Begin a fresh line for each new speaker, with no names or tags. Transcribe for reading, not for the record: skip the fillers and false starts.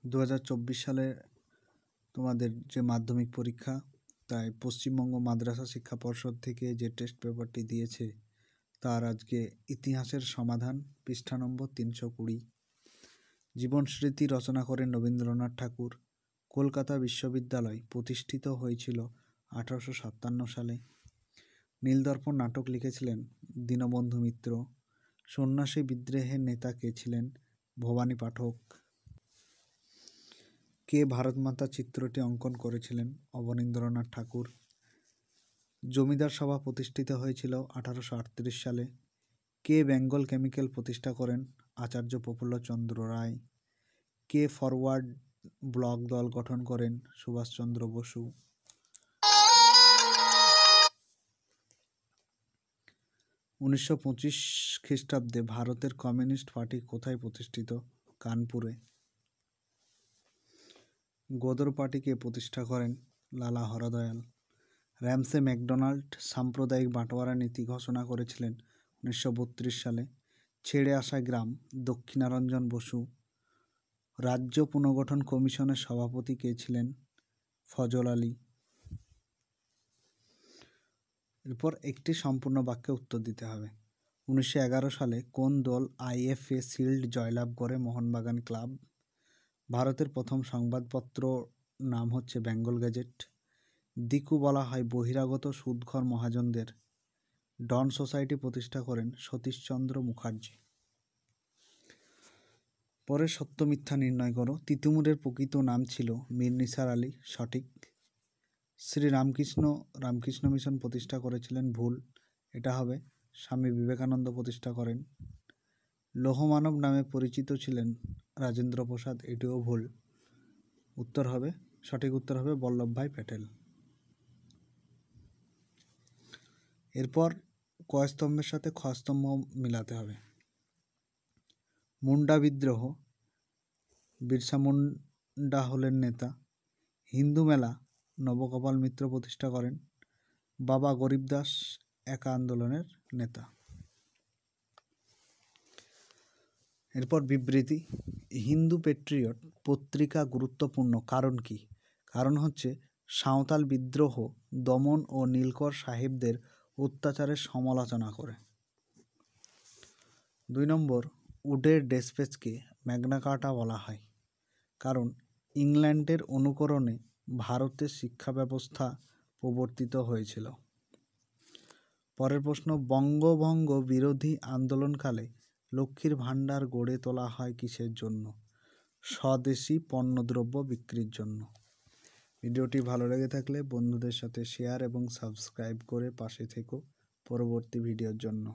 2024 সালে তোমাদের যে মাধ্যমিক পরীক্ষা, তাই পশ্চিমবঙ্গ মাদ্রাসা শিক্ষা পর্ষদ থেকে যে টেস্ট পেপারটি দিয়েছে তার আজকে ইতিহাসের সমাধান, পৃষ্ঠা নম্বর 320। জীবন স্মৃতি রচনা করেন রবীন্দ্রনাথ ঠাকুর। কলকাতা বিশ্ববিদ্যালয় প্রতিষ্ঠিত হয়েছিল 1857 সালে। নীলদর্পণ নাটক লিখেছিলেন দীনবন্ধু মিত্র। সন্ন্যাসী বিদ্রোহের নেতা কে ছিলেন? ভবানী পাঠক। কে ভারতমাতা চিত্রটি অঙ্কন করেছিলেন? অবনীন্দ্রনাথ ঠাকুর। জমিদার সভা প্রতিষ্ঠিত হয়েছিল 1838 সালে। কে বেঙ্গল কেমিক্যাল প্রতিষ্ঠা করেন? আচার্য প্রফুল্লচন্দ্র রায়। কে ফরওয়ার্ড ব্লক দল গঠন করেন? সুভাষচন্দ্র বসু। উনিশশো 25 খ্রিস্টাব্দে ভারতের কমিউনিস্ট পার্টি কোথায় প্রতিষ্ঠিত? কানপুরে। গদর পার্টিকে প্রতিষ্ঠা করেন? লালা হরদয়াল। র্যামসে ম্যাকডোনাল্ড সাম্প্রদায়িক বাঁটোয়ারা নীতি ঘোষণা করেছিলেন 1932 সালে। ছেড়ে আসা গ্রাম? দক্ষিণারঞ্জন বসু। রাজ্য পুনর্গঠন কমিশনের সভাপতি কে ছিলেন? ফজল আলী। এরপর একটি সম্পূর্ণ বাক্যে উত্তর দিতে হবে। 1911 সালে কোন দল আইএফএ শিল্ড জয়লাভ করে? মোহনবাগান ক্লাব। ভারতের প্রথম সংবাদপত্র নাম হচ্ছে বেঙ্গল গ্যাজেট। দিকু বলা হয় বহিরাগত সুদঘর মহাজনদের। ডন সোসাইটি প্রতিষ্ঠা করেন সতীশচন্দ্র মুখার্জি। পরে সত্য মিথ্যা নির্ণয় করো। তিতুমীরের প্রকৃত নাম ছিল মীর নিসার আলী। সঠিক। শ্রী রামকৃষ্ণ মিশন প্রতিষ্ঠা করেছিলেন? ভুল। এটা হবে স্বামী বিবেকানন্দ প্রতিষ্ঠা করেন। লৌহমানব নামে পরিচিত ছিলেন রাজেন্দ্র প্রসাদ। এটিও ভুল। উত্তর হবে, সঠিক উত্তর হবে বল্লভভাই প্যাটেল। এরপর ক স্তম্ভের সাথে খ স্তম্ভ মিলাতে হবে। মুন্ডা বিদ্রোহ, বিরসা মুন্ডা হলেন নেতা। হিন্দু মেলা নবগোপাল মিত্র প্রতিষ্ঠা করেন। বাবা গরিবদাস একা আন্দোলনের নেতা। এরপর বিবৃতি। হিন্দু পেট্রিয়ট পত্রিকা গুরুত্বপূর্ণ কারণ কি? কারণ হচ্ছে সাঁওতাল বিদ্রোহ দমন ও নীলকর সাহেবদের অত্যাচারের সমালোচনা করে। 2 নম্বর, উডের ডেসপেচকে ম্যাগনা কার্টা বলা হয় কারণ ইংল্যান্ডের অনুকরণে ভারতের শিক্ষা ব্যবস্থা প্রবর্তিত হয়েছিল। পরের প্রশ্ন, বঙ্গভঙ্গ বিরোধী আন্দোলনকালে লক্ষ্মীর ভাণ্ডার গড়ে তোলা হয় কিসের জন্য? স্বদেশি পণ্যদ্রব্য বিক্রির জন্য। ভিডিওটি ভালো লেগে থাকলে বন্ধুদের সাথে শেয়ার এবং সাবস্ক্রাইব করে পাশে থেকো পরবর্তী ভিডিওর জন্য।